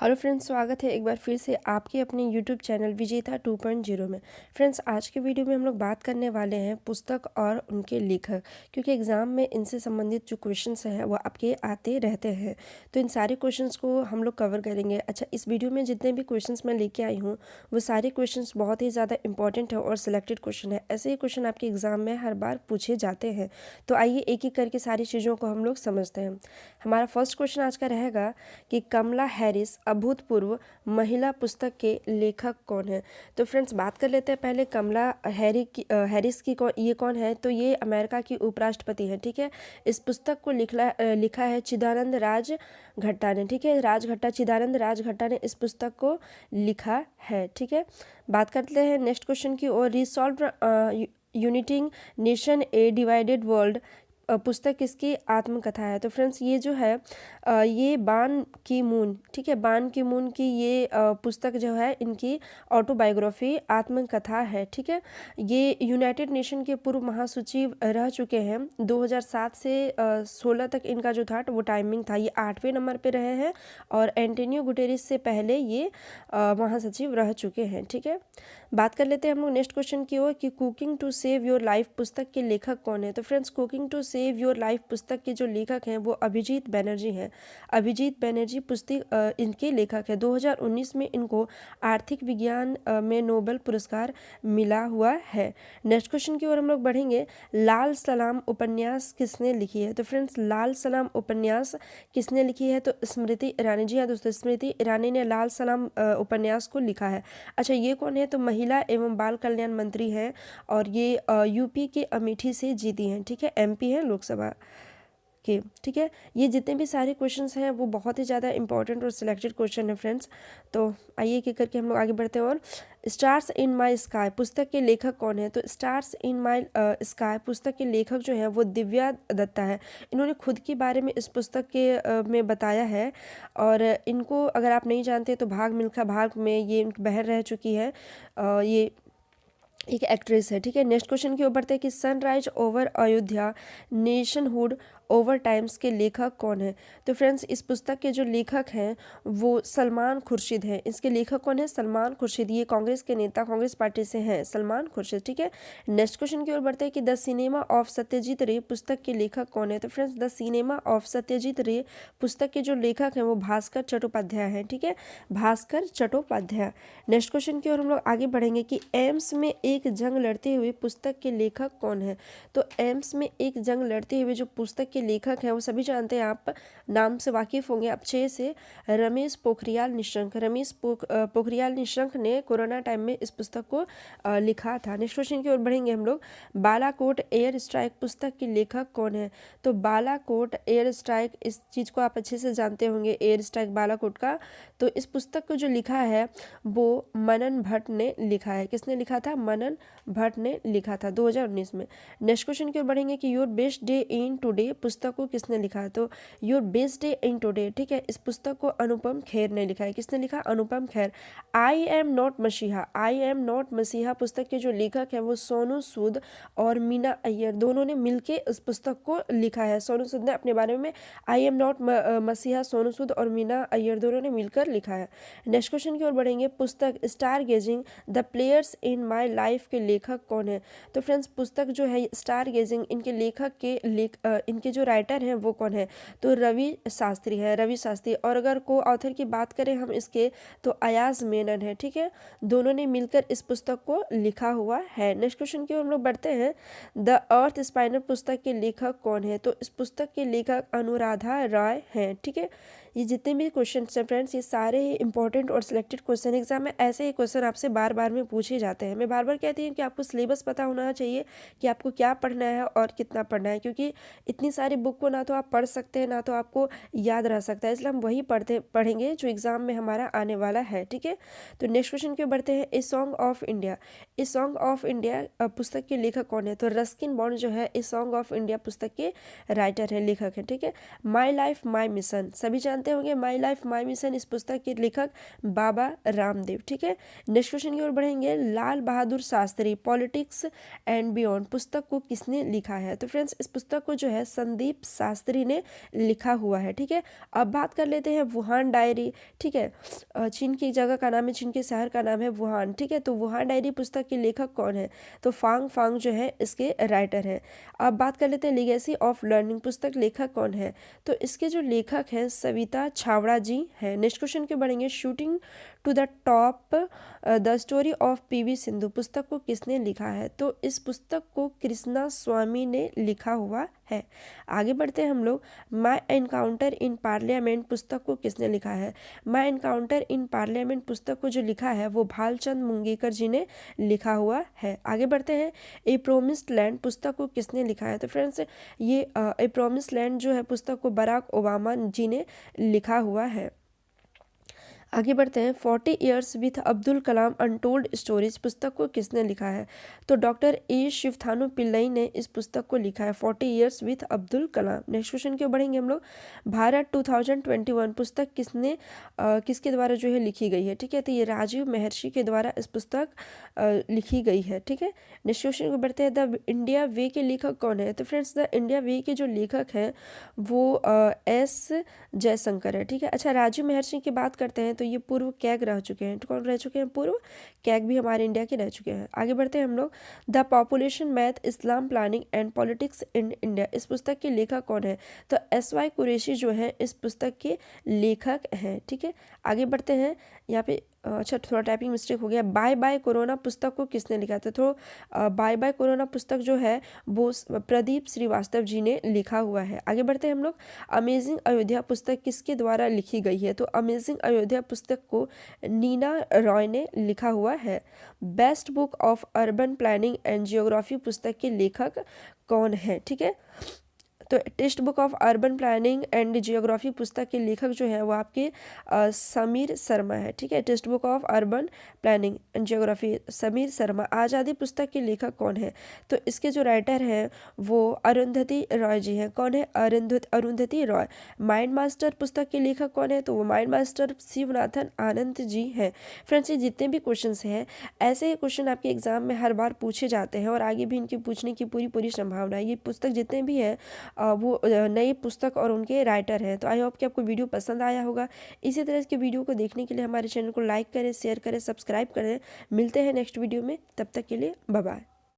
Hello friends, स्वागत है एक बार फिर से आपके अपने यूट्यूब चैनल विजेता 2.0 में। फ्रेंड्स, आज के वीडियो में हम लोग बात करने वाले हैं पुस्तक और उनके लेखक, क्योंकि एग्ज़ाम में इनसे संबंधित जो क्वेश्चंस हैं वो आपके आते रहते हैं। तो इन सारे क्वेश्चंस को हम लोग कवर करेंगे। अच्छा, इस वीडियो में जितने भी क्वेश्चंस मैं लेके आई हूँ वो सारे क्वेश्चंस बहुत ही ज़्यादा इंपॉर्टेंट है और सिलेक्टेड क्वेश्चन है। ऐसे ही क्वेश्चन आपके एग्ज़ाम में हर बार पूछे जाते हैं। तो आइए एक एक करके सारी चीज़ों को हम लोग समझते हैं। हमारा फर्स्ट क्वेश्चन आज का रहेगा कि कमला हैरिस अभूतपूर्व महिला पुस्तक के लेखक कौन है। तो फ्रेंड्स, बात कर लेते हैं पहले कमला हैरिस की ये कौन है। तो ये अमेरिका की उपराष्ट्रपति हैं। ठीक है, इस पुस्तक को लिखा है चिदानंद राजघट्टा ने। ठीक है, चिदानंद राजघट्टा ने इस पुस्तक को लिखा है। ठीक है, बात करते हैं नेक्स्ट क्वेश्चन की ओर। रिसॉल्व यूनिटिंग नेशन ए डिवाइडेड वर्ल्ड पुस्तक किसकी आत्मकथा है। तो फ्रेंड्स, ये जो है ये बान की मून, ठीक है, बान की मून की ये पुस्तक जो है इनकी ऑटोबायोग्राफी आत्मकथा है। ठीक है, ये यूनाइटेड नेशन के पूर्व महासचिव रह चुके हैं। 2007 से 16 तक इनका जो था वो टाइमिंग था। ये 8वें नंबर पे रहे हैं और एंटोनियो गुटेरेस से पहले ये महासचिव रह चुके हैं। ठीक है, बात कर लेते हैं हम लोग नेक्स्ट क्वेश्चन की ओर कि cooking to save your life पुस्तक के लेखक कौन है। तो friends, cooking to save your life पुस्तक के जो लेखक हैं वो अभिजीत बैनर्जी हैं। अभिजीत बैनर्जी पुस्तक इनके लेखक है। 2019 में इनको आर्थिक विज्ञान में नोबेल पुरस्कार मिला हुआ है। नेक्स्ट क्वेश्चन की ओर हम लोग बढ़ेंगे। लाल सलाम उपन्यास किसने लिखी है। तो फ्रेंड्स, लाल सलाम उपन्यास किसने लिखी है। तो स्मृति ईरानी। जी हाँ दोस्तों, स्मृति ईरानी ने लाल सलाम उपन्यास को लिखा है। अच्छा, ये कौन है। तो महिला एवं बाल कल्याण मंत्री हैं और ये यूपी के अमेठी से जीती हैं। ठीक है, एमपी है लोकसभा के। ठीक है, ये जितने भी सारे क्वेश्चंस हैं वो बहुत ही ज़्यादा इंपॉर्टेंट और सिलेक्टेड क्वेश्चन है फ्रेंड्स। तो आइए एक एक करके हम लोग आगे बढ़ते हैं। और स्टार्स इन माई स्काई पुस्तक के लेखक कौन है। तो स्टार्स इन माई स्काई पुस्तक के लेखक जो है वो दिव्या दत्ता है। इन्होंने खुद के बारे में इस पुस्तक के में बताया है। और इनको अगर आप नहीं जानते तो भाग मिल्खा भाग में ये इनकी बहन रह चुकी है। ये एक एक्ट्रेस है। ठीक है, नेक्स्ट क्वेश्चन की ओर बढ़ते हैं कि sunrise over Ayodhya nationhood over times के लेखक कौन है। तो फ्रेंड्स, इस पुस्तक के जो लेखक हैं वो सलमान खुर्शीद हैं। इसके लेखक कौन है। सलमान खुर्शीद, ये कांग्रेस के नेता, कांग्रेस पार्टी से हैं, सलमान खुर्शीद। ठीक है, नेक्स्ट क्वेश्चन की ओर बढ़ते हैं कि द सिनेमा ऑफ सत्यजीत रे पुस्तक के लेखक कौन है। तो friends, the cinema of Satyajit रे पुस्तक के जो लेखक हैं वो भास्कर चट्टोपाध्याय हैं। ठीक है, भास्कर चट्टोपाध्याय। नेक्स्ट क्वेश्चन की ओर हम लोग आगे बढ़ेंगे कि एम्स में एक जंग लड़ते हुए पुस्तक के लेखक कौन है। तो एम्स में एक जंग लड़ते हुए जो पुस्तक के लेखक हैं वो सभी जानते हैं, आप नाम से वाकिफ होंगे आप 6 से। रमेश पोखरियाल निशंक। पोखरियाल निशंक ने कोरोना टाइम में इस पुस्तक को लिखा था। नेक्स्ट क्वेश्चन की ओर बढ़ेंगे हम लोग। बालाकोट एयर स्ट्राइक पुस्तक के लेखक कौन है। तो बालाकोट एयर स्ट्राइक, इस चीज़ को आप अच्छे से जानते होंगे, एयर स्ट्राइक बालाकोट का। तो इस पुस्तक को जो लिखा है वो मनन भट्ट ने लिखा है। किसने लिखा था। मनन भट्ट ने लिखा था 2019 में। नेक्स्ट क्वेश्चन की ओर बढ़ेंगे कि your best day in today पुस्तक को किसने लिखा है। तो your best day in today, ठीक है, इस पुस्तक को अनुपम खेर ने लिखा है। किसने लिखा। Anupam Kher. I am not मसीहा पुस्तक के जो लेखक हैं वो सोनू सूद और मीना अय्यर, दोनों ने मिलके इस पुस्तक को लिखा है। सोनू सूद ने अपने बारे में, आई एम नॉट मसीहा सोनू सूद और मीना अय्यर दोनों ने मिलकर लिखा है। नेक्स्ट क्वेश्चन की ओर बढ़ेंगे। पुस्तक stargazing the players in my life के लेखक कौन है। तो फ्रेंड्स, पुस्तक जो है स्टार गेजिंग, इनके लेखक के इनके जो राइटर हैं वो कौन है। तो रवि शास्त्री है, रवि शास्त्री। और अगर को ऑथर की बात करें हम इसके, तो अयाज मेनन है। ठीक है, दोनों ने मिलकर इस पुस्तक को लिखा हुआ है। नेक्स्ट क्वेश्चन की ओर हम लोग बढ़ते हैं। द अर्थ स्पाइनर पुस्तक के लेखक कौन है। तो इस पुस्तक के लेखक अनुराधा राय हैं। ठीक है, ये जितने भी क्वेश्चन हैं फ्रेंड्स, ये सारे ही इंपॉर्टेंट और सिलेक्टेड क्वेश्चन एग्जाम में ऐसे ही क्वेश्चन आपसे बार बार में पूछे जाते हैं। मैं बार बार कहती हूँ कि आपको सिलेबस पता होना चाहिए कि आपको क्या पढ़ना है और कितना पढ़ना है, क्योंकि इतनी सारी बुक को ना तो आप पढ़ सकते हैं ना तो आपको याद रह सकता है। इसलिए हम वही पढ़ेंगे जो एग्जाम में हमारा आने वाला है। ठीक है, तो नेक्स्ट क्वेश्चन की ओर बढ़ते हैं। A song of India, a song of India पुस्तक के लेखक कौन है। तो रस्किन बॉन्ड जो है ए सॉन्ग ऑफ इंडिया पुस्तक के राइटर है, लेखक है। ठीक है, माई लाइफ माई मिशन, सभी जानते जानते होंगे माई लाइफ माई मिशन इस पुस्तक के लेखक बाबा रामदेव। ठीक है, नेक्स्ट क्वेश्चन की ओर बढ़ेंगे। Lal Bahadur Shastri politics and beyond पुस्तक को किसने लिखा है? तो फ्रेंड्स इस पुस्तक को जो है संदीप शास्त्री ने लिखा हुआ है। ठीक है, अब बात कर लेते हैं वुहान डायरी। ठीक है, चीन की जगह का नाम है, चीन के शहर का नाम है वुहान। ठीक है, तो वुहान डायरी पुस्तक के लेखक कौन है? तो फांग फांग जो है इसके राइटर हैं। अब बात कर लेते हैं लीगेसी ऑफ लर्निंग पुस्तक लेखक कौन है? तो इसके जो लेखक हैं सविता छावड़ा जी हैं। नेक्स्ट क्वेश्चन के बढ़ेंगे। Shooting to the top the story of PV Sindhu पुस्तक को किसने लिखा है? तो इस पुस्तक को कृष्णा स्वामी ने लिखा हुआ है। आगे बढ़ते हैं हम लोग। माई एनकाउंटर इन पार्लियामेंट पुस्तक को किसने लिखा है? माई एनकाउंटर इन पार्लियामेंट पुस्तक को जो लिखा है वो भालचंद मुंगेकर जी ने लिखा हुआ है। आगे बढ़ते हैं। ए प्रोमिस्ड लैंड पुस्तक को किसने लिखा है? तो फ्रेंड्स ये ए प्रोमिस्ड लैंड जो है पुस्तक को बराक ओबामा जी ने लिखा हुआ है। आगे बढ़ते हैं। 40 years with Abdul Kalam untold stories पुस्तक को किसने लिखा है? तो डॉक्टर ए शिवथानु पिल्लई ने इस पुस्तक को लिखा है 40 years with Abdul Kalam. Next question की ओर बढ़ेंगे हम लोग। भारत 2021 पुस्तक किसके द्वारा जो है लिखी गई है? ठीक है, तो ये राजीव महर्षि के द्वारा इस पुस्तक लिखी गई है। ठीक है, नेक्स्ट क्वेश्चन को बढ़ते हैं। द इंडिया वे के लेखक कौन है? तो फ्रेंड्स द इंडिया वे के जो लेखक हैं वो एस जयशंकर है। ठीक है, अच्छा राजीव महर्षि की बात करते हैं तो ये पूर्व कैग रह चुके हैं। तो कौन रह चुके हैं? पूर्व कैग भी हमारे इंडिया के रह चुके हैं। आगे बढ़ते हैं हम लोग। The population math Islam planning and politics in India इस पुस्तक के लेखक कौन है? तो एस वाई कुरैशी जो है इस पुस्तक के लेखक हैं। ठीक है, आगे बढ़ते हैं। यहाँ पे अच्छा थोड़ा टाइपिंग मिस्टेक हो गया। बाय बाय कोरोना पुस्तक को किसने लिखा था? तो बाय बाय कोरोना पुस्तक जो है वो प्रदीप श्रीवास्तव जी ने लिखा हुआ है। आगे बढ़ते हैं हम लोग। अमेजिंग अयोध्या पुस्तक किसके द्वारा लिखी गई है? तो अमेजिंग अयोध्या पुस्तक को नीना रॉय ने लिखा हुआ है। Best book of urban planning and geography पुस्तक के लेखक कौन है? ठीक है, तो text book of urban planning and geography पुस्तक के लेखक जो है वो आपके समीर शर्मा है। ठीक है, text book of urban planning and geography Sameer Sharma. आज़ादी पुस्तक के लेखक कौन है? तो इसके जो राइटर हैं वो अरुंधति रॉय जी हैं। कौन है? अरुंधति रॉय। माइंड मास्टर पुस्तक के लेखक कौन है? तो वो माइंड मास्टर शिवनाथन आनंद जी हैं। फ्रेंड्स ये जितने भी क्वेश्चन हैं ऐसे क्वेश्चन आपके एग्जाम में हर बार पूछे जाते हैं और आगे भी इनके पूछने की पूरी संभावना है। ये पुस्तक जितने भी हैं वो नई पुस्तक और उनके राइटर हैं। तो आई होप कि आपको वीडियो पसंद आया होगा। इसी तरह के वीडियो को देखने के लिए हमारे चैनल को लाइक करें, शेयर करें, सब्सक्राइब करें। मिलते हैं नेक्स्ट वीडियो में, तब तक के लिए बाय बाय।